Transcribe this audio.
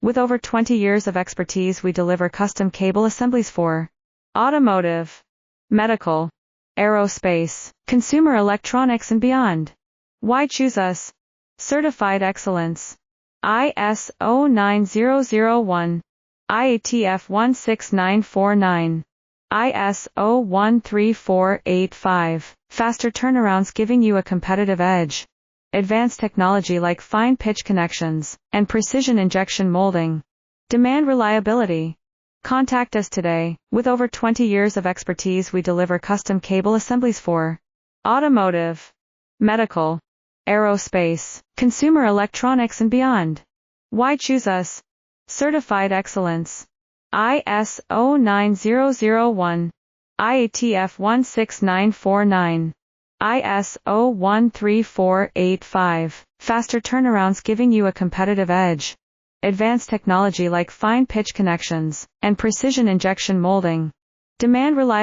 With over 20 years of expertise, we deliver custom cable assemblies for automotive, medical, aerospace, consumer electronics and beyond. Why choose us? Certified excellence. ISO 9001, IATF 16949, ISO 13485. Faster turnarounds giving you a competitive edge. Advanced technology like fine pitch connections and precision injection molding. Demand reliability. Contact us today. With over 20 years of expertise, we deliver custom cable assemblies for automotive, medical, aerospace, consumer electronics and beyond. Why choose us? Certified excellence. ISO 9001, IATF 16949, ISO 13485. Faster turnarounds giving you a competitive edge. Advanced technology like fine pitch connections and precision injection molding. Demand reliability.